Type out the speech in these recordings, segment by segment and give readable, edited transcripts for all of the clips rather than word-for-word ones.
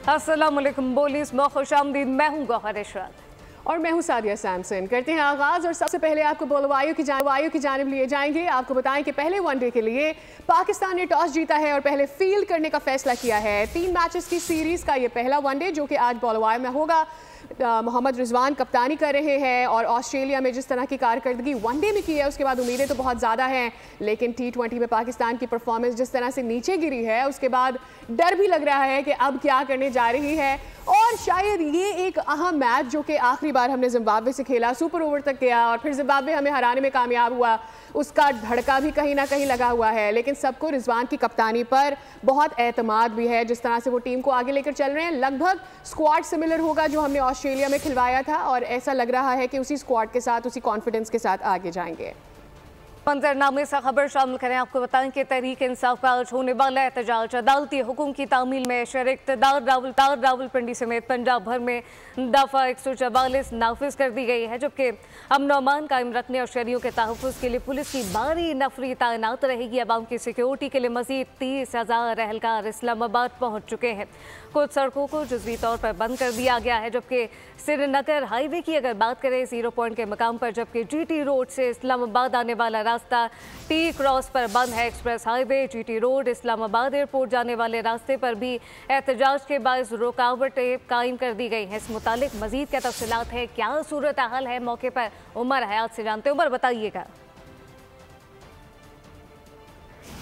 अस्सलाम वालेकुम बोलीस में खुशामदीद। मैं हूँ गौहर इशरात और मैं हूं सादिया सैमसन। करते हैं आगाज और सबसे पहले आपको बोलवायु की जानिब लिए जाएंगे। आपको बताएं कि पहले वनडे के लिए पाकिस्तान ने टॉस जीता है और पहले फील्ड करने का फैसला किया है। 3 मैचेस की सीरीज का ये पहला वनडे जो कि आज बोलवायु में होगा। मोहम्मद रिजवान कप्तानी कर रहे हैं और ऑस्ट्रेलिया में जिस तरह की कारकर्दगी वनडे में की है उसके बाद उम्मीदें तो बहुत ज़्यादा हैं, लेकिन T20 में पाकिस्तान की परफॉर्मेंस जिस तरह से नीचे गिरी है उसके बाद डर भी लग रहा है कि अब क्या करने जा रही है। और शायद ये एक अहम मैच जो कि आखिरी बार हमने जिम्बाब्वे से खेला, सुपर ओवर तक गया और फिर जिम्बाब्वे हमें हराने में कामयाब हुआ, उसका धड़का भी कहीं ना कहीं लगा हुआ है। लेकिन सबको रिजवान की कप्तानी पर बहुत एतमाद भी है, जिस तरह से वो टीम को आगे लेकर चल रहे हैं। लगभग स्क्वाड सिमिलर होगा जो हमने ऑस्ट्रेलिया में खिलवाया था और ऐसा लग रहा है कि उसी स्क्वाड के साथ, उसी कॉन्फिडेंस के साथ आगे जाएंगे। मंजरनामे से खबर शामिल करें। आपको बताएं कि तहरीक इंसाफ का आज होने वाला एहतजाज अदालती हुक्म की तामील में शहर इक़्तिदार रावलपिंडी समेत पंजाब भर में दफ़ा 144 नाफिज कर दी गई है, जबकि अमन अमान कायम रखने और शहरियों के तहफ़्फ़ुज़ के लिए पुलिस की भारी नफरी तैनात रहेगी। अवाम की सिक्योरिटी के लिए मज़ीद 30,000 एहलकार इस्लामाबाद पहुँच चुके हैं। कुछ सड़कों को जुज़वी तौर पर बंद कर दिया गया है, जबकि श्रीनगर हाईवे की अगर बात करें 0 पॉइंट के मकाम पर, जबकि GT रोड से इस्लामाबाद आने वाला रास्ता T क्रॉस पर बंद है। Express highway, GT road, Islamabad airport जाने वाले रास्ते पर भी एहतजाज के बायस रुकावटें कायम कर दी गई हैं। इस मुतालिक मजीद क्या तफसीलात है, क्या सूरत हाल है मौके पर, उमर हयात से जानते हैं। उमर बताइएगा।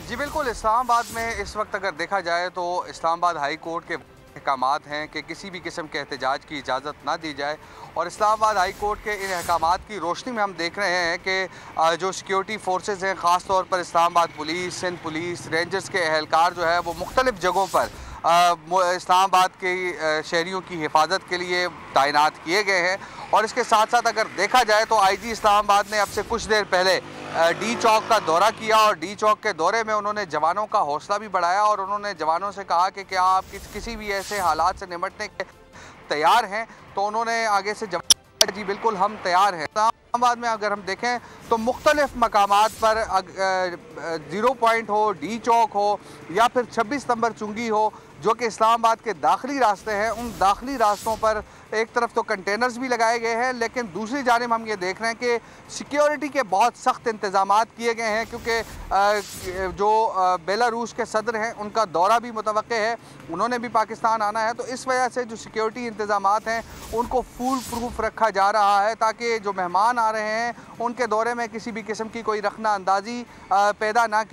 जी बिल्कुल, इस्लामाबाद में इस वक्त अगर देखा जाए तो इस्लामाबाद हाई कोर्ट के अहकामात हैं कि किसी भी किस्म के एहतजाज की इजाज़त ना दी जाए और इस्लामाबाद हाई कोर्ट के इन अहकामात की रोशनी में हम देख रहे हैं कि जो सिक्योरिटी फोर्सेस हैं, ख़ास तौर पर Islamabad police, Sindh police, rangers के एहलकार जो है वो मुख्तलिफ़ जगहों पर इस्लामाबाद के शहरियों की हिफाजत के लिए तैनात किए गए हैं। और इसके साथ साथ अगर देखा जाए तो IG इस्लामाबाद ने अब से कुछ देर पहले D चौक का दौरा किया और D चौक के दौरे में उन्होंने जवानों का हौसला भी बढ़ाया और उन्होंने जवानों से कहा कि क्या आप किसी भी ऐसे हालात से निपटने के तैयार हैं। तो उन्होंने आगे से जवाब जी बिल्कुल हम तैयार हैं। इस्लामाबाद में अगर हम देखें तो मुख्तलिफ मकामात पर 0 पॉइंट हो, D चौक हो या फिर 26 नंबर चुंगी हो, जो कि इस्लामाबाद के दाखिली रास्ते हैं, उन दाखिली रास्तों पर एक तरफ तो कंटेनर्स भी लगाए गए हैं, लेकिन दूसरी जानिब हम ये देख रहे हैं कि सिक्योरिटी के बहुत सख्त इंतज़ामात किए गए हैं, क्योंकि जो बेलारूस के सदर हैं उनका दौरा भी मुतवक्के है, उन्होंने भी पाकिस्तान आना है। तो इस वजह से जो सिक्योरिटी इंतज़ामात हैं उनको फूल प्रूफ रखा जा रहा है ताकि जो मेहमान आ रहे हैं उनके दौरे में किसी भी किस्म की कोई रखना अंदाज़ी पैदा ना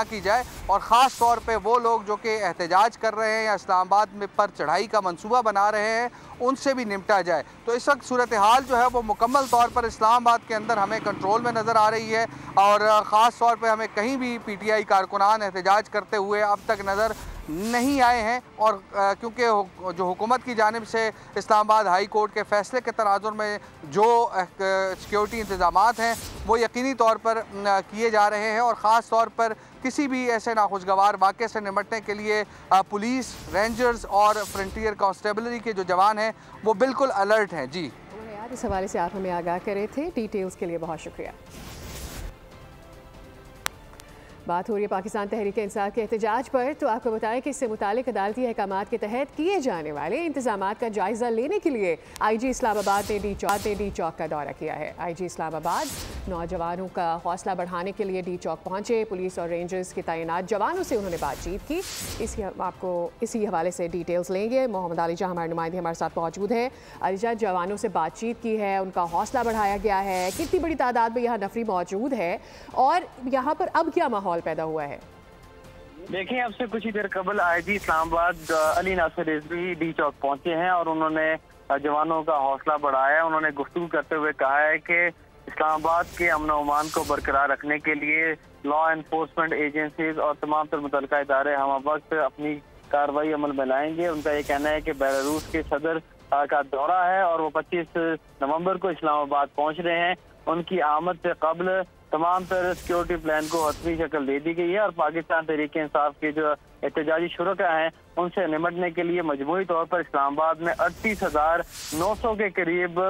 की जाए। और ख़ास तौर पर वो लोग जो कि एहतजाज कर रहे हैं या इस्लामाबाद में पर चढ़ाई का मंसूबा बना रहे हैं उनसे भी निपटा जाए। तो इस वक्त सूरत हाल जो है वो मुकम्मल तौर पर इस्लामाबाद के अंदर हमें कंट्रोल में नज़र आ रही है और ख़ास तौर पर हमें कहीं भी PTI कारकुनान एहतजाज करते हुए अब तक नज़र नहीं आए हैं। और क्योंकि जो हुकूमत की जानिब से इस्लामाबाद हाई कोर्ट के फ़ैसले के तनाजुर में जो सिक्योरिटी इंतज़ामात हैं वो यकीनी तौर पर किए जा रहे हैं और ख़ास तौर पर किसी भी ऐसे नाखुशगवार वाक़े से निपटने के लिए पुलिस, रेंजर्स और फ्रंटियर कांस्टेबलरी के जो जवान हैं वो बिल्कुल अलर्ट हैं। जी यार, इस हवाले से आप हमें आगाह करे थे, डिटेल्स के लिए बहुत शुक्रिया। बात हो रही है पाकिस्तान तहरीक इंसाफ के एहतजाज पर, तो आपको बताएं कि इससे मुतालिक अदालती अहकामात के तहत किए जाने वाले इंतजामात का जायज़ा लेने के लिए IG इस्लामाबाद ने D चौक का दौरा किया है। IG इस्लामाबाद नौजवानों का हौसला बढ़ाने के लिए D चौक पहुंचे। पुलिस और रेंजर्स के तैनात जवानों से उन्होंने बातचीत की। आपको इसी हवाले से डिटेल्स लेंगे। मोहम्मद अलीजा हमारे नुमाइंदे हमारे साथ मौजूद है। अलीजा, जवानों से बातचीत की है, उनका हौसला बढ़ाया गया है, कितनी बड़ी तादाद में यहाँ नफरी मौजूद है और यहाँ पर अब क्या माहौल पैदा हुआ है? देखिए, अब से कुछ ही देर कबल IG इस्लामाबाद अली नासिर रिजवी D चौक पहुंचे हैं और उन्होंने जवानों का हौसला बढ़ाया। उन्होंने गुफ्तगू करते हुए कहा है कि इस्लामाबाद के अमन व अमान को बरकरार रखने के लिए लॉ एनफोर्समेंट एजेंसीज और तमाम तर मुतल्लिका इदारे हम वक्त अपनी कार्रवाई अमल में लाएंगे। उनका ये कहना है कि बेलारूस के सदर का दौरा है और वो 25 नवंबर को इस्लामाबाद पहुंच रहे हैं। उनकी आमद से कबल तमाम तरह सिक्योरिटी प्लान को हतमी शक्ल दे दी गई है और पाकिस्तान तहरीक इंसाफ के जो एहतजाजी शुरका हैं उनसे निपटने के लिए मजमूई तौर पर इस्लामाबाद में 38,900 के करीब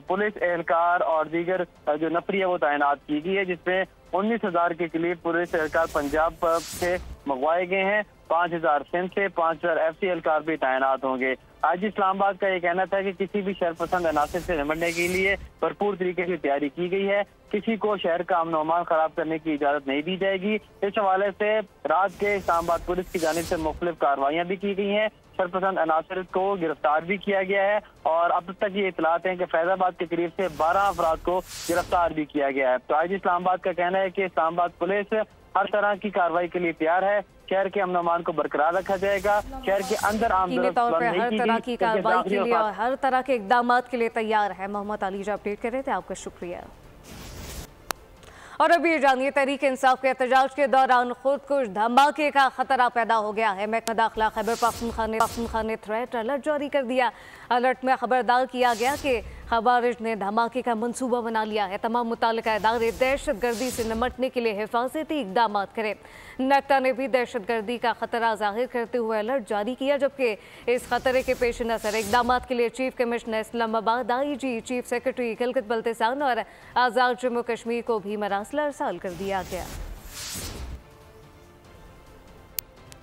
पुलिस एहलकार और दीगर जो नफरी है वो तैनात की गई है, जिसमें 19,000 के करीब पुलिस एहलकार पंजाब से मंगवाए गए हैं। 5,000 सिंध से, 5,000 FC एहलकार भी तैनात होंगे। आज इस्लामाबाद का ये कहना था कि किसी भी शरपसंद अनासर से निपटने के लिए भरपूर तरीके से तैयारी की गई है। किसी को शहर का अमन अमान खराब करने की इजाजत नहीं दी जाएगी। इस हवाले से रात के इस्लामाबाद पुलिस की जानिब से मुख्तलिफ कार्रवाइयां भी की गई हैं। शरपसंद अनासर को गिरफ्तार भी किया गया है और अब तक ये इतलात हैं कि फैजाबाद के करीब से 12 अफराद को गिरफ्तार भी किया गया है। तो आज इस्लामाबाद का कहना है कि इस्लामाबाद पुलिस हर तरह की कार्रवाई के लिए तैयार है। शहर के अमन अमान को बरकरार रखा जाएगा। शहर के अंदर हर तरह की कार्रवाई के लिए और हर तरह के इकदाम के लिए तैयार है। मोहम्मद अली जो अपडेट कर रहे थे, आपका शुक्रिया। और अभी जानिए, तहरीक इंसाफ के एहतजाज के दौरान खुद कुछ धमाके का खतरा पैदा हो गया है। महकमा दाखिला खैबर पख्तूनख्वा ने थ्रेट अलर्ट जारी कर दिया। अलर्ट में खबरदार किया गया कि खवारिज ने धमाके का मंसूबा बना लिया है। तमाम मुतालिका इदारे दहशतगर्दी से निपटने के लिए हिफाजती इकदाम करें। नेक्टा ने भी दहशतगर्दी का खतरा जाहिर करते हुए अलर्ट जारी किया, जबकि इस खतरे के पेश नज़र इकदाम के लिए chief commissioner Islamabad, IG, chief secretary Gilgit Baltistan और आज़ाद जम्मू कश्मीर को भी मरासला अरसाल कर दिया गया।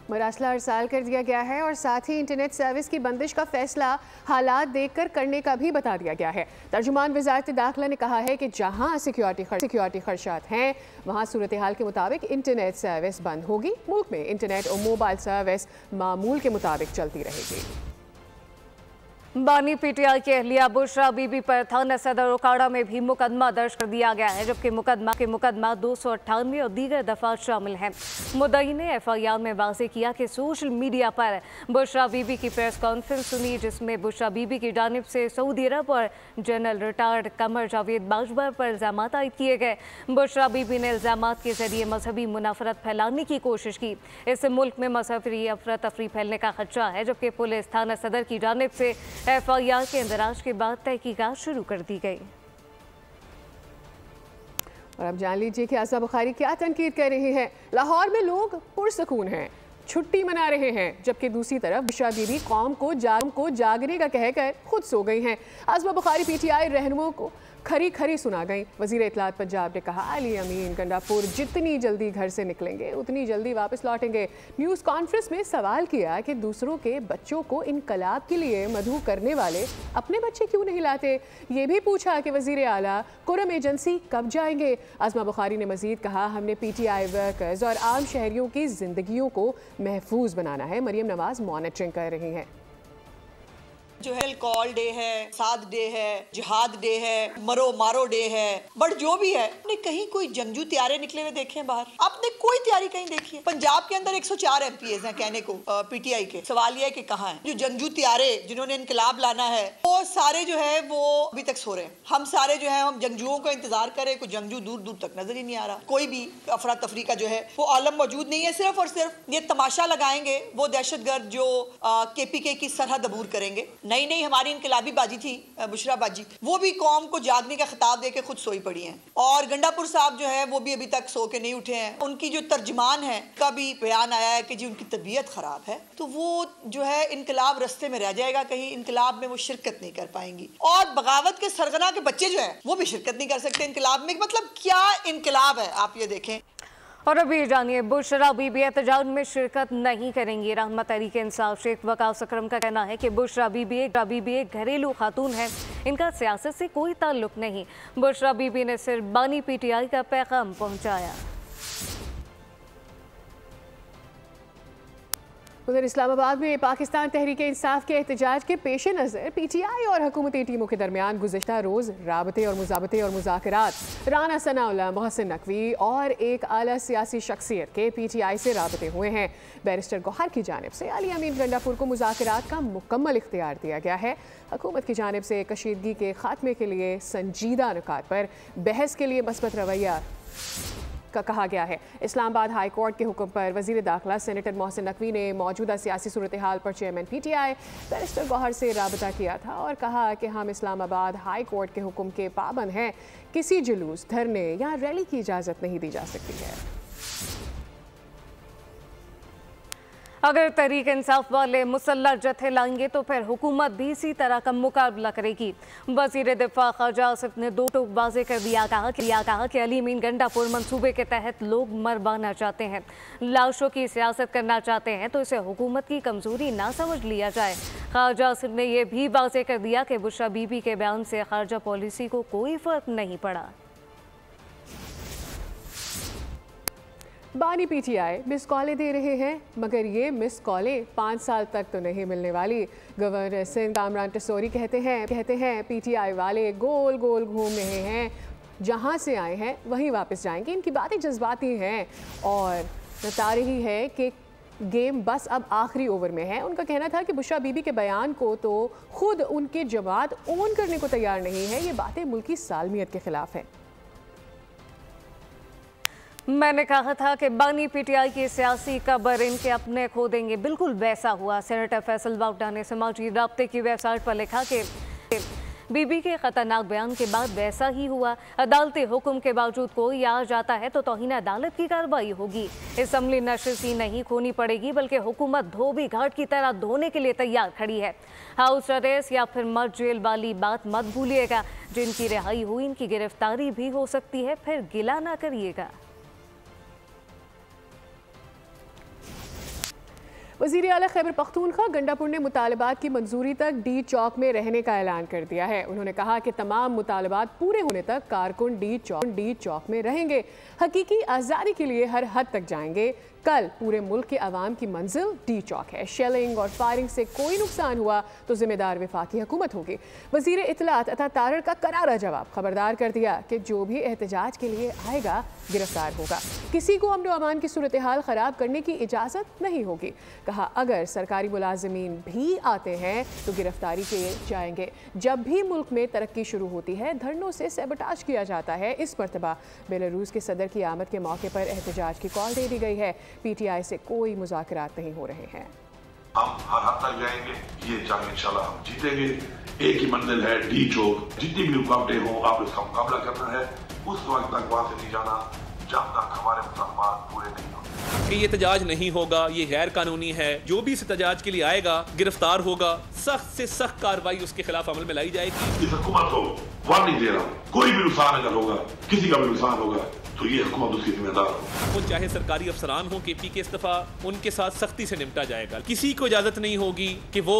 मरासला अरसाल कर दिया गया है और साथ ही इंटरनेट सर्विस की बंदिश का फैसला हालात देखकर करने का भी बता दिया गया है। तर्जुमान वजारत दाखिला ने कहा है कि जहां सिक्योरिटी खदशात हैं वहां सूरत हाल के मुताबिक इंटरनेट सर्विस बंद होगी। मुल्क में इंटरनेट और मोबाइल सर्विस मामूल के मुताबिक चलती रहेगी। बानी PTI की अहलिया बुशरा बीबी पर थाना सदर ओकाड़ा में भी मुकदमा दर्ज कर दिया गया है, जबकि मुकदमा 298 और दीगर दफात शामिल हैं। मुद्दई ने FIR में वाज़ेह किया कि सोशल मीडिया पर बुशरा बीबी की प्रेस कॉन्फ्रेंस सुनी, जिसमें बुशरा बीबी की जानिब से सऊदी अरब और जनरल रिटायर्ड कमर जावेद बाजवा पर इल्ज़ाम आयद किए गए। बुशरा बीबी ने इल्ज़ाम के जरिए मजहबी मुनाफरत फैलाने की कोशिश की। इससे मुल्क में मजहबी अफरा तफरी फैलने का खदशा है, जबकि पुलिस थाना सदर की जानिब से FIR के इंदराज के बाद तहकीकात शुरू कर दी गई। और अब जान लीजिए कि आज़ा बुखारी क्या तनकीद कर रही है। लाहौर में लोग पुरसकून हैं, छुट्टी मना रहे हैं, जबकि दूसरी तरफ बुशरा बीबी कौम को जागने का कहकर खुद सो गई हैं। आज़मा बुखारी PTI रहनुमाओं को खरी सुना गई। वज़ीर इत्तलात पंजाब ने कहा अली अमीन गंडापुर जितनी जल्दी घर से निकलेंगे उतनी जल्दी वापस लौटेंगे। न्यूज़ कॉन्फ्रेंस में सवाल किया कि दूसरों के बच्चों को इनकलाब के लिए मदऊ करने वाले अपने बच्चे क्यों नहीं लाते। ये भी पूछा कि वज़ीर आला कुरम एजेंसी कब जाएंगे। आज़मा बुखारी ने मज़ीद कहा हमने PTI वर्कर्स और आम शहरियों की ज़िंदगियों को महफूज बनाना है। मरियम नवाज मॉनिटरिंग कर रही हैं। जो है कॉल डे है, साद डे है, जिहाद डे है, मरो मारो डे है, बट जो भी है आपने कहीं कोई जंगजू त्यारे निकले हुए देखे हैं बाहर? आपने कोई तैयारी कहीं देखी है? पंजाब के अंदर 104 MPs हैं कहने को PTI के। सवाल यह है कि कहाँ है जो जंगजू त्यारे जिन्होंने इनकलाब लाना है? वो सारे जो है वो अभी तक सो रहे हैं। हम सारे जो है हम जंगजुओं का इंतजार करें, कोई जंगजू दूर दूर तक नजर ही नहीं आ रहा। कोई भी अफरा तफरी का जो है वो आलम मौजूद नहीं है। सिर्फ और सिर्फ ये तमाशा लगाएंगे वो दहशतगर्द जो KPK की सरहद अबूर करेंगे। नहीं हमारी इनकलाबी बाजी थी बुशरा बाजी, वो भी कौम को जागने का खिताब देके खुद सोई पड़ी हैं। और गंडापुर साहब जो है वो भी अभी तक सो के नहीं उठे हैं। उनकी जो तर्जमान है का भी बयान आया है कि जी उनकी तबीयत खराब है, तो वो जो है इनकलाब रस्ते में रह जाएगा, कहीं इनकलाब में वो शिरकत नहीं कर पाएंगी। और बगावत के सरगना के बच्चे जो है वो भी शिरकत नहीं कर सकते इनकलाब में। मतलब क्या इनकलाब है, आप ये देखें। और अभी जानिए, बुशरा बीबी एहतजाज में शिरकत नहीं करेंगी। रहनुमा तहरीक इंसाफ शेख वकास अकरम का कहना है कि बुशरा बीबी एक घरेलू खातून है, इनका सियासत से कोई ताल्लुक नहीं। बुशरा बीबी ने सिर्फ बानी PTI का पैगाम पहुंचाया। उधर इस्लामाबाद में पाकिस्तान तहरीक इंसाफ के एहतजाज के पेश नज़र PTI और हुकूमती टीमों के दरमियान गुज़िश्ता रोज़ राबते और मुज़ाकरात। राना सनाउल्लाह, मोहसिन नकवी और एक आला सियासी शख्सियत के PTI से राबते हुए हैं। बैरिस्टर गौहर की जानिब से अली अमीन गंडापुर को मुज़ाकरात का मुकम्मल इख्तियार दिया गया है। हुकूमत की जानिब से कशीदगी के खात्मे के लिए संजीदा नुकात पर बहस के लिए मस्बत रवैया का कहा गया है। इस्लामाबाद हाई कोर्ट के हुक्म पर वज़ीर दाखिला सेनेटर मोहसिन नकवी ने मौजूदा सियासी सूरत हाल पर चेयरमैन PTI बैरिस्टर गौहर से राबता किया था और कहा कि हम इस्लामाबाद हाई कोर्ट के हुक्म के पाबंद हैं। किसी जुलूस, धरने या रैली की इजाज़त नहीं दी जा सकती है। अगर तहरीक इंसाफ वाले मुसल्लह जत्थे लाएंगे तो फिर हुकूमत भी इसी तरह का मुकाबला करेगी। वज़ीर दिफा ख्वाजा आसिफ ने दो टोक वाज़े कर दिया, कहा कि अली मीन गंडापुर मंसूबे के तहत लोग मरवाना चाहते हैं, लाशों की सियासत करना चाहते हैं, तो इसे हुकूमत की कमजोरी ना समझ लिया जाए। ख्वाजा आसिफ ने यह भी वाज़े कर दिया कि बुशरा बीबी के बयान से खारजा पॉलिसी को कोई फर्क नहीं पड़ा। बानी पीटीआई मिस कॉलें दे रहे हैं, मगर ये मिस कॉलें 5 साल तक तो नहीं मिलने वाली। गवर्नर सिंध कामरान टिसोरी कहते हैं पीटीआई वाले गोल गोल घूम रहे हैं, जहां से आए हैं वहीं वापस जाएंगे। इनकी बातें जज्बाती हैं और बता रही है कि गेम बस अब आखिरी ओवर में है। उनका कहना था कि बुशरा बीबी के बयान को तो खुद उनके जमात ओन करने को तैयार नहीं है। ये बातें मुल्क की सालमियत के खिलाफ है। मैंने कहा था कि बानी पीटीआई की सियासी कबर इनके अपने खो देंगे, बिल्कुल वैसा हुआ। सेनेटर फैसल वावडा ने समाजी राब्ते की वेबसाइट पर लिखा कि बीबी के खतरनाक बयान के बाद वैसा ही हुआ। अदालती हुक्म के बावजूद कोई आ जाता है तो तौहीन अदालत की कार्रवाई होगी। असम्बली नशस्ती नहीं खोनी पड़ेगी, बल्कि हुकूमत धोबी घाट की तरह धोने के लिए तैयार खड़ी है। हाउस अरेस्ट या फिर मर जेल वाली बात मत भूलिएगा। जिनकी रिहाई हुई इनकी गिरफ्तारी भी हो सकती है, फिर गिला ना करिएगा। वज़ीर आला खैबर पख्तूनख्वा गंडापुर ने मुतालबात की मंजूरी तक डी चौक में रहने का ऐलान कर दिया है। उन्होंने कहा कि तमाम मुतालबात पूरे होने तक कारकुन डी चौक में रहेंगे, हकीकी आज़ादी के लिए हर हद तक जाएंगे। कल पूरे मुल्क के अवाम की मंजिल डी चौक है। शेलिंग और फायरिंग से कोई नुकसान हुआ तो जिम्मेदार वफाकी हुकूमत होगी। वज़ीर इत्तलात अता तारड़ का करारा जवाब खबरदार कर दिया कि जो भी एहतजाज के लिए आएगा गिरफ्तार होगा। किसी को अमन व अमान की सूरत हाल ख़राब करने की इजाज़त नहीं होगी। कहा अगर सरकारी मुलाजिमीन भी आते हैं तो गिरफ्तारी किए जाएंगे। जब भी मुल्क में तरक्की शुरू होती है धरनों से सैबोटाज किया जाता है। इस मरतबा बेलारूस के सदर की आमद के मौके पर एहतजाज की कॉल दे दी गई है। पीटीआई से कोई मुज़ाकरात नहीं हो रहे हैं। हम हर हद तक जाएंगे, ये जंग इंशाल्लाह हम जीतेंगे। एक ही मंजिल है डी चौक। जितनी भी रुकावटें हो आप इसका मुकाबला करना है। उस वक्त तक वहां से नहीं जाना जब तक हमारे मुतालबात पूरे नहीं होंगे। ये एहतजाज नहीं होगा, ये गैर कानूनी है। जो भी इस एहतजाज के लिए आएगा गिरफ्तार होगा। सख्त से सख्त कार्रवाई उसके खिलाफ अमल में लाई जाएगी। इस हुकूमत को वार्निंग दे रहा हूँ, कोई भी नुकसान अगर होगा, किसी का भी नुकसान होगा तो ये हुकूमत उसकी जिम्मेदार हो। वो चाहे सरकारी अफसरान हो KP के इस्तीफा, उनके साथ सख्ती से निपटा जाएगा। किसी को इजाजत नहीं होगी कि वो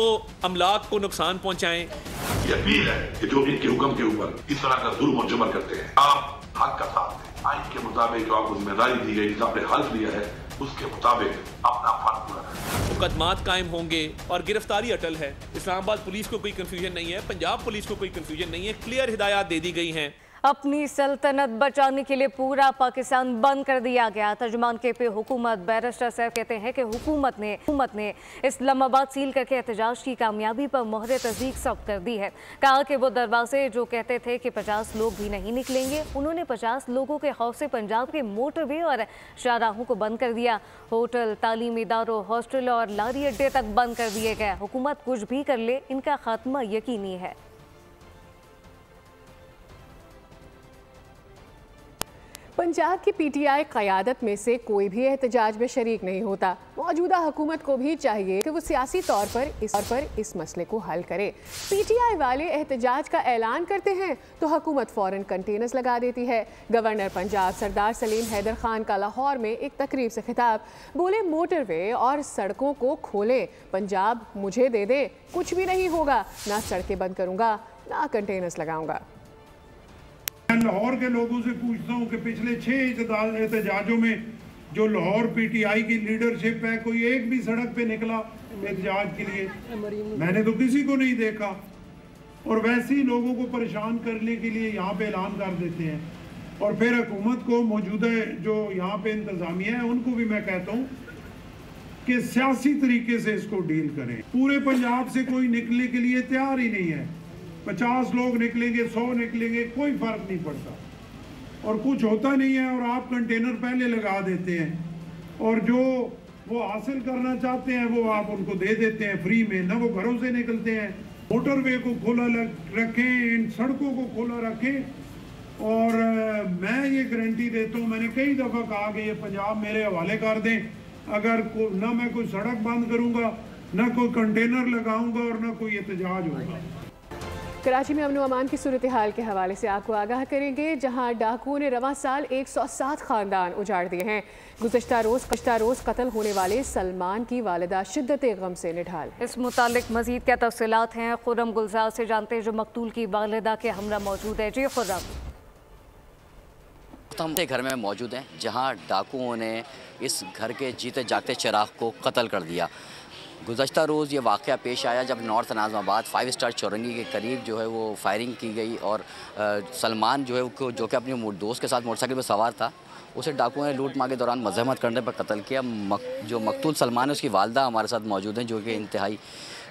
अमलाक को नुकसान पहुंचाएं। ये अपील है कि जो इनके हुक्म के ऊपर इस तरह का जुल्म और जबर करते हैं, आप हक का साथ दें। आइन के मुताबिक जो आपको जिम्मेदारी दी गई, जिसे आपने हल्फ लिया है, उसके मुताबिक अपना फर्ज पूरा करें। मुकदमात कायम होंगे और गिरफ्तारी अटल है। इस्लामाबाद पुलिस को कोई कंफ्यूजन नहीं है, पंजाब पुलिस को कोई कंफ्यूजन नहीं है। क्लियर हिदायत दे दी गई हैं। अपनी सल्तनत बचाने के लिए पूरा पाकिस्तान बंद कर दिया गया। तर्जुमान KP हुकूमत बैरिस्टर सैफ कहते हैं कि हुकूमत ने इस्लामाबाद सील करके एहतजाज की कामयाबी पर मोहर तस्दीक सब कर दी है। कहा कि वो दरवाजे जो कहते थे कि 50 लोग भी नहीं निकलेंगे, उन्होंने 50 लोगों के खौफ से पंजाब के मोटरवे और शाहराहों को बंद कर दिया। होटल, तालीमी इदारों, हॉस्टल और लारी अड्डे तक बंद कर दिए गए। हुकूमत कुछ भी कर ले, इनका खात्मा यकीनी है। पंजाब की पीटीआई क़यादत में से कोई भी एहतजाज में शरीक नहीं होता। मौजूदा हुकूमत को भी चाहिए कि वो सियासी तौर पर इस मसले को हल करे। पीटीआई वाले एहतजाज का ऐलान करते हैं तो हुकूमत फ़ौरन कंटेनर्स लगा देती है। गवर्नर पंजाब सरदार सलीम हैदर खान का लाहौर में एक तकरीब से खिताब, बोले मोटरवे और सड़कों को खोलें, पंजाब मुझे दे दे, कुछ भी नहीं होगा, ना सड़कें बंद करूँगा ना कंटेनर्स लगाऊँगा। मैं लाहौर के लोगों से पूछता हूँ कि पिछले 6 एहतजाजों में जो लाहौर पीटीआई की लीडरशिप है, कोई एक भी सड़क पे निकला एहतजाज के लिए? मैंने तो किसी को नहीं देखा। और वैसे ही लोगों को परेशान करने के लिए यहाँ पे ऐलान कर देते हैं। और फिर हुकूमत को, मौजूदा जो यहाँ पे इंतजामिया है, उनको भी मैं कहता हूँ कि सियासी तरीके से इसको डील करें। पूरे पंजाब से कोई निकलने के लिए तैयार ही नहीं है। 50 लोग निकलेंगे, 100 निकलेंगे, कोई फर्क नहीं पड़ता और कुछ होता नहीं है। और आप कंटेनर पहले लगा देते हैं और जो वो हासिल करना चाहते हैं वो आप उनको दे देते हैं फ्री में, ना वो घरों से निकलते हैं। मोटरवे को खोला रखें, इन सड़कों को खोला रखें। और मैं ये गारंटी देता हूँ, मैंने कई दफ़ा कहा कि ये पंजाब मेरे हवाले कर दें, अगर ना मैं कोई सड़क बंद करूंगा, ना कोई कंटेनर लगाऊंगा और ना कोई एहतजाज होगा। कराची में अमन व अमान की सूरत हाल के हवाले से आपको आगाह करेंगे, जहां डाकुओं ने रवां साल 107 खानदान उजाड़ दिए हैं। गुज़श्ता रोज़ कत्ल होने वाले सलमान की वालिदा शिद्दत गम से निढाल। इस मुतालिक मजीद क्या तफसीलात हैं, खुर्रम गुलजार से जानते हैं जो मकतूल की वालिदा के हमरा मौजूद है। जी खुर्रम। हम घर में मौजूद हैं जहां डाकुओं ने इस घर के जीते जागते चिराग को कत्ल कर दिया। गुज़श्ता रोज़ ये वाक़या पेश आया जब नॉर्थ नाज़माबाद 5 स्टार चौरंगी के करीब जो है वो फायरिंग की गई और सलमान जो है जो कि अपने दोस्त के साथ मोटरसाइकिल पर सवार था, उसे डाकुओं ने लूट मार के दौरान मज़ाहमत करने पर कत्ल किया। जो मकतूल सलमान है उसकी वालदा हमारे साथ मौजूद हैं जो कि इंतहाई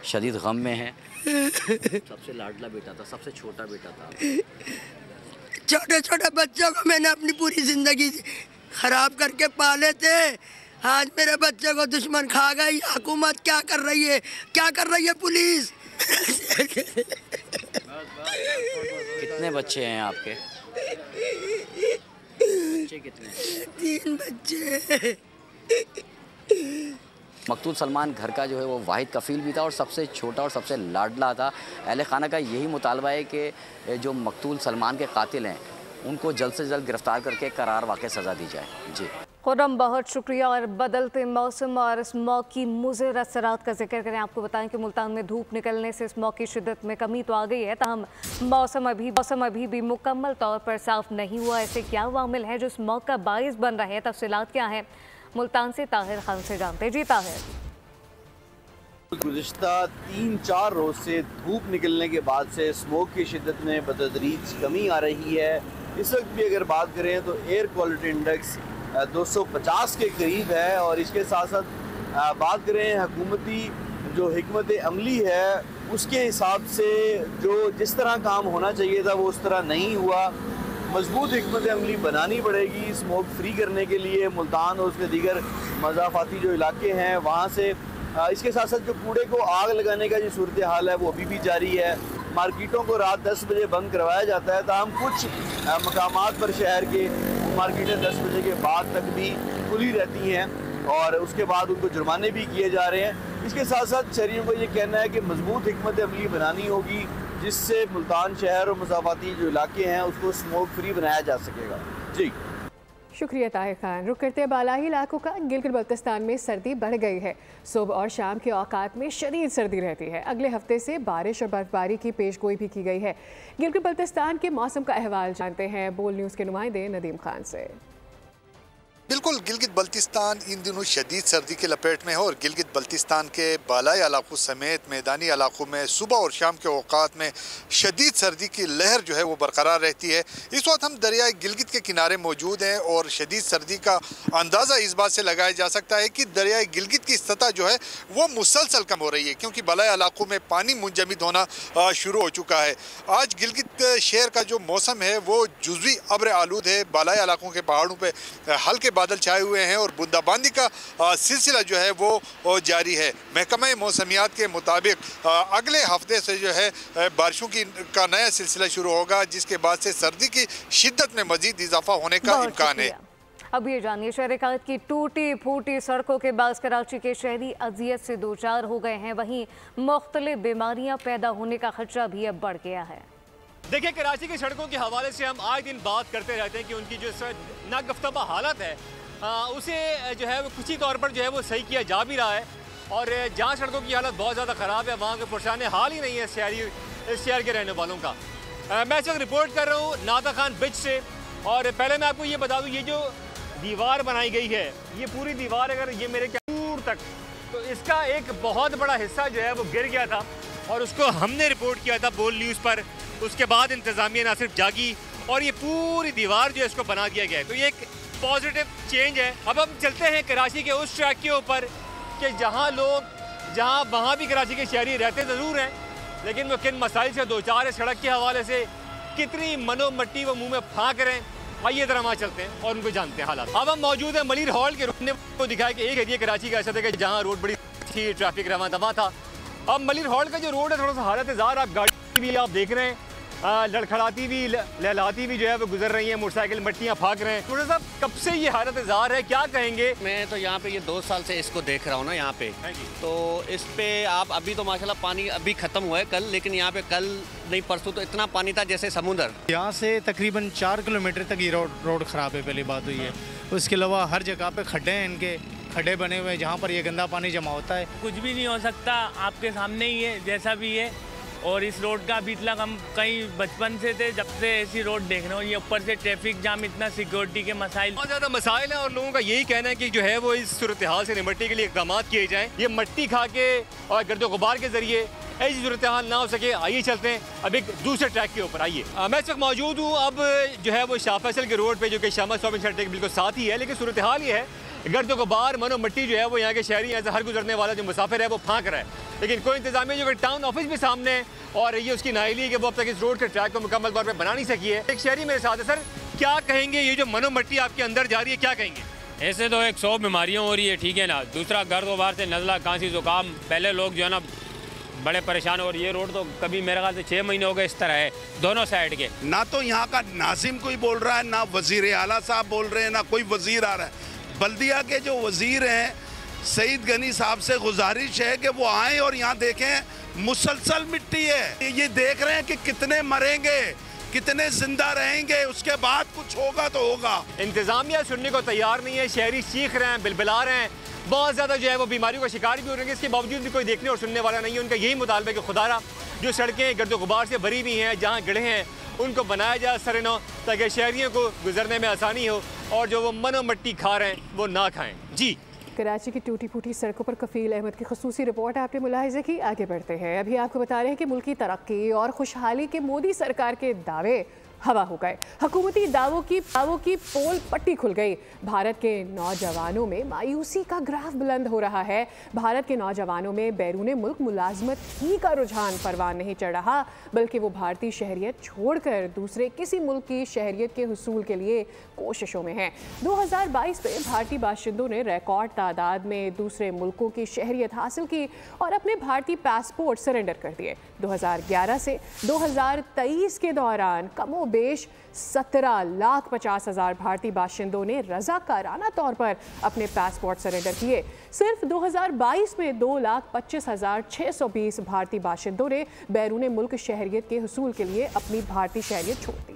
शदीद गम में है। सबसे लाडला बेटा था, सबसे छोटा बेटा था। छोटे छोटे बच्चों को मैंने अपनी पूरी ज़िंदगी ख़राब करके पाले थे, आज मेरे बच्चे को दुश्मन खा गई। हुकूमत क्या कर रही है, क्या कर रही है पुलिस? कितने बच्चे हैं आपके? बच्चे कितने? 3 बच्चे। मकतूल सलमान घर का जो है वो वाहिद कफील भी था और सबसे छोटा और सबसे लाडला था। अहले खाना का यही मुतालबा है कि जो मकतूल सलमान के कातिल हैं उनको जल्द से जल्द गिरफ्तार करके करार वाक़ई सज़ा दी जाए। जी खुर्रम, बहुत शुक्रिया। और बदलते मौसम और स्मॉग की मुज़र असरात का जिक्र करें। आपको बताएं कि मुल्तान में धूप निकलने से स्मॉग की शिद्दत में कमी तो आ गई है, ताहम मौसम अभी भी मुकम्मल तौर पर साफ नहीं हुआ। ऐसे क्या वामिल है जो स्मॉग का बाइस बन रहे हैं? तफसीलात क्या हैं, मुल्तान से ताहिर खान से जानते। जी ताहिर। गुज़िश्ता 3-4 रोज़ से धूप निकलने के बाद से स्मोक की शिद्दत में बतदरीज कमी आ रही है। इस वक्त भी अगर बात करें तो एयर क्वालिटी इंडेक्स 250 के करीब है और इसके साथ साथ बात करें हुकूमती जो हिकमत अमली है उसके हिसाब से जो जिस तरह काम होना चाहिए था वो उस तरह नहीं हुआ। मजबूत हिकमत अमली बनानी पड़ेगी स्मोक फ्री करने के लिए। मुल्तान और उसके दीगर मज़ाफ़ाती जो इलाके हैं वहाँ से इसके साथ साथ जो कूड़े को आग लगाने का जो सूरत हाल है वो अभी भी जारी है। मार्केटों को रात 10 बजे बंद करवाया जाता है, ताहम कुछ मकामात पर शहर के मार्केटें 10 बजे के बाद तक भी खुली रहती हैं और उसके बाद उनको जुर्माने भी किए जा रहे हैं। इसके साथ साथ शहरियों को ये कहना है कि मजबूत हिकमत अमली बनानी होगी जिससे मुल्तान शहर और मज़ाफ़ाती जो इलाके हैं उसको स्मोक फ्री बनाया जा सकेगा। जी शुक्रिया ताहिर खान। रुक करते हैं बालाई इलाकों का। गिलगित बल्तिस्तान में सर्दी बढ़ गई है। सुबह और शाम के औकात में शदीद सर्दी रहती है। अगले हफ्ते से बारिश और बर्फबारी की पेशगोई भी की गई है। गिलगित बल्तिस्तान के मौसम का अहवाल जानते हैं बोल न्यूज़ के नुमाइंदे नदीम खान से। बिल्कुल, गिलगित बल्तिस्तान इन दिनों शदीद सर्दी के लपेट में है और गिलगित बल्तिस्तान के बालाई इलाकों समेत मैदानी इलाकों में सुबह और शाम के औकात में शदीद सर्दी की लहर जो है वो बरकरार रहती है। इस वक्त हम दरियाए गिलगित के किनारे मौजूद हैं और शदीद सर्दी का अंदाज़ा इस बात से लगाया जा सकता है कि दरियाए गिलगित की सतह जो है वो मुसलसल कम हो रही है क्योंकि बालाई इलाकों में पानी मुंजमद होना शुरू हो चुका है। आज गिलगित शहर का जो मौसम है वो जुज़वी अब्र आलूद है। बालाई इलाकों के पहाड़ों पर हल्के बादल छाए हुए हैं और बूंदाबांदी का सिलसिला जो है वो जारी है। महकमा मौसमियात के मुताबिक अगले हफ्ते से जो है बारिशों का नया सिलसिला शुरू होगा जिसके बाद से सर्दी की शिद्दत में मजीद इजाफा होने का इम्कान है। अब ये जानिए, शहर कायद की टूटी फूटी सड़कों के बाज़ कराची के शहरी अजियत से दो चार हो गए हैं, वहीं मुख्तलिफ बीमारियाँ पैदा होने का खदशा भी अब बढ़ गया है। देखिए, कराची की सड़कों के हवाले से हम आए दिन बात करते रहते हैं कि उनकी जो नागफ्तबा हालत है उसे जो है वो कुछ ही तौर पर जो है वो सही किया जा भी रहा है और जहाँ सड़कों की हालत बहुत ज़्यादा ख़राब है वहाँ के पुरशान हाल ही नहीं है इस शहर के रहने वालों का। मैं इस वक्त रिपोर्ट कर रहा हूँ नाता खान ब्रिज से और पहले मैं आपको ये बता दूँ, ये जो दीवार बनाई गई है ये पूरी दीवार अगर ये मेरे दूर तक तो इसका एक बहुत बड़ा हिस्सा जो है वो गिर गया था और उसको हमने रिपोर्ट किया था बोल न्यूज़ पर। उसके बाद इंतज़ामिया ना सिर्फ जागी और ये पूरी दीवार जो है इसको बना दिया गया है, तो ये एक पॉजिटिव चेंज है। अब हम चलते हैं कराची के उस ट्रैक के ऊपर कि जहाँ वहाँ भी कराची के शहरी रहते ज़रूर हैं लेकिन वो किन मसाइल से दो चार है सड़क के हवाले से, कितनी मनो मट्टी वो मुँह में फाँक रहे हैं। आइए जरा वहाँ चलते हैं और उनको जानते हैं हालात। अब हम मौजूद हैं मलिर हॉल के रोड ने को दिखाया कि एक एरिया कराची का ऐसा था कि जहाँ रोड बड़ी थी, ट्रैफिक रवा दवा था। अब मलिर हॉल का जो रोड है थोड़ा सा हालत जार, आप गाड़ी भी आप देख रहे हैं लड़खड़ाती हुई लहलाती हुई जो है वो गुजर रही है, मोटरसाइकिल मट्टियाँ फाँक रहे हैं। थोड़ा सा कब से ये हालत ज़ार है, क्या कहेंगे? मैं तो यहाँ पे ये 2 साल से इसको देख रहा हूँ ना यहाँ पे, तो इस पे आप अभी तो माशाल्लाह पानी अभी ख़त्म हुआ है कल, लेकिन यहाँ पे कल नहीं परसों तो इतना पानी था जैसे समुद्र। यहाँ से तकरीबन 4 किलोमीटर तक ये रोड ख़राब है, पहली बात हुई है। उसके अलावा हर जगह पे खड्डे हैं, इनके खड्डे बने हुए हैं जहाँ पर ये गंदा पानी जमा होता है। कुछ भी नहीं हो सकता, आपके सामने ही है जैसा भी है। और इस रोड का अभी तक हम कहीं बचपन से थे, जब से ऐसी रोड देख रहे हो, ये ऊपर से ट्रैफिक जाम, इतना सिक्योरिटी के मसाइल, बहुत ज़्यादा मसाइल हैं और लोगों का यही कहना है कि जो है वो इस सूरत हाल से निपटने के लिए इक़दाम किए जाएँ। ये मट्टी खा के और गर्दो गुबार के ज़रिए ऐसी सूरत हाल ना हो सके। आइए चलते हैं अब एक दूसरे ट्रैक के ऊपर। आइए, मैं इस वक्त मौजूद हूँ अब जो है वो शाह फैसल के रोड पे, जो कि शामा शॉपिंग सेंटर के बिल्कुल साथ ही है। लेकिन सूरत हाल ये है, गर्दो गुबार मनो मिट्टी जो है वो यहाँ के शहरी ऐसे हर गुजरने वाला जो मुसाफिर है वो फाँक रहा है। लेकिन कोई इंतजामिया जो कि टाउन ऑफिस भी सामने है और ये उसकी नाइली है कि वो अब तक इस रोड के ट्रैक को मुकम्मल तौर पर बना नहीं सकी है। एक शहरी मेरे साथ है। सर, क्या कहेंगे, ये जो मनो मिट्टी आपके अंदर जा रही है, क्या कहेंगे? ऐसे तो 100 बीमारियाँ हो रही है, ठीक है ना। दूसरा गर्द गुबार से नज़ला, खांसी, जुकाम, पहले लोग जो है ना बड़े परेशान। और ये रोड तो कभी मेरे ख्याल से 6 महीने हो गए इस तरह है दोनों साइड के। ना तो यहाँ का नाजिम कोई बोल रहा है, ना वजीर आला साहब बोल रहे हैं, ना कोई वजीर आ रहा है। बल्दिया के जो वजीर हैं सईद गनी साहब से गुजारिश है कि वो आएँ और यहाँ देखें मुसलसल मिट्टी है। ये देख रहे हैं कि कितने मरेंगे, कितने जिंदा रहेंगे, उसके बाद कुछ होगा तो होगा। इंतजामिया सुनने को तैयार नहीं है, शहरी चीख रहे हैं, बिलबिला रहे हैं, बहुत ज़्यादा जो है वो बीमारियों का शिकार भी हो रहे हैं। इसके बावजूद भी कोई देखने और सुनने वाला नहीं है। उनका यही मुतालबा है कि खुदारा जो सड़कें गर्दो गुबार से भरी हुई हैं, जहाँ गड्ढे हैं, उनको बनाया जाए सरेनो, ताकि शहरियों को गुजरने में आसानी हो और जो वो मनो मिट्टी खा रहे हैं वो ना खाएं। जी, कराची की टूटी फूटी सड़कों पर कफील अहमद की खुसूसी रिपोर्ट आपने मुलाहिज़ा की। आगे बढ़ते हैं। अभी आपको बता रहे हैं कि मुल्की तरक्की और खुशहाली के मोदी सरकार के दावे हवा हो गए। हुकूमती दावों की पोल पट्टी खुल गई। भारत के नौजवानों में मायूसी का ग्राफ बुलंद हो रहा है। भारत के नौजवानों में बैरून मुल्क मुलाजमत ही का रुझान परवान नहीं चढ़ रहा, बल्कि वो भारतीय शहरियत छोड़कर दूसरे किसी मुल्क की शहरियत के हुसूल के लिए कोशिशों में हैं। 2022 में भारतीय बाशिंदों ने रिकॉर्ड तादाद में दूसरे मुल्कों की शहरियत हासिल की और अपने भारतीय पासपोर्ट सरेंडर कर दिए। 2011 से 2023 के दौरान कमोबेश 17,50,000 भारतीय बाशिंदों ने रज़ाकाराना तौर पर अपने पासपोर्ट सरेंडर किए। सिर्फ 2022 में 2,25,620 भारतीय बाशिंदों ने बैरून मुल्क शहरियत के हुसूल के लिए अपनी भारतीय शहरियत छोड़ दी।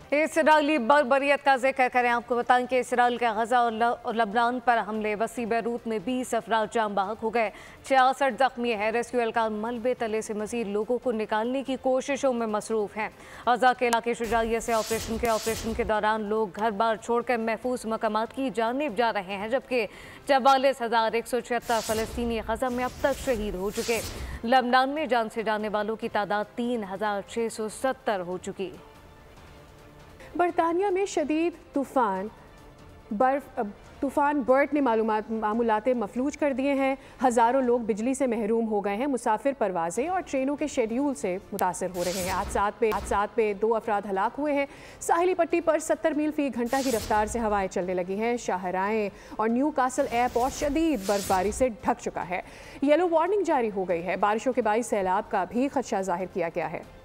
इसराइली बर्बरियत का जिक्र करें, आपको बताएं कि इसराइल के गजा और लबनान पर हमले वसी बैरूत में 20 अफराद जाम बहक हो गए, 66 जख्मी है। रेस्क्यू एहलकार मलबे तले से मजीद लोगों को निकालने की कोशिशों में मसरूफ हैं। गजा के इलाके शुजाइयत से ऑपरेशन के दौरान लोग घर बार छोड़कर महफूज मकामात की जानिब जा रहे हैं, जबकि 44,176 फ़लस्तीनी गजा में अब तक शहीद हो चुके। लबनान में जान से जाने वालों की तादाद 3,670 हो चुकी। बरतानिया में शदीद तूफ़ान बर्ट ने मामूलाते मफलूज कर दिए हैं। हज़ारों लोग बिजली से महरूम हो गए हैं। मुसाफिर परवाज़ें और ट्रेनों के शेड्यूल से मुतासर हो रहे हैं। हादसात पे 2 अफराद हलाक हुए हैं। साहिली पट्टी पर 70 मील फ़ी घंटा की रफ्तार से हवाएं चलने लगी हैं। शाहराएँ और न्यू कासल एयरपोर्ट शदीद बर्फबारी से ढक चुका है। येलो वार्निंग जारी हो गई है। बारिशों के बाइस सैलाब का भी खदशा जाहिर किया गया है।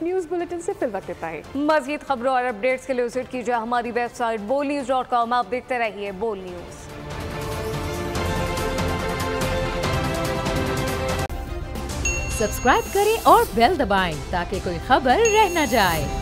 न्यूज़ बुलेटिन से फिल वक्त इतना ही। मज़ीद खबरों और अपडेट्स के लिए विजिट कीजिए हमारी वेबसाइट bolnews.com। आप देखते रहिए बोल न्यूज़। सब्सक्राइब करें और बेल दबाएं ताकि कोई खबर रह न जाए।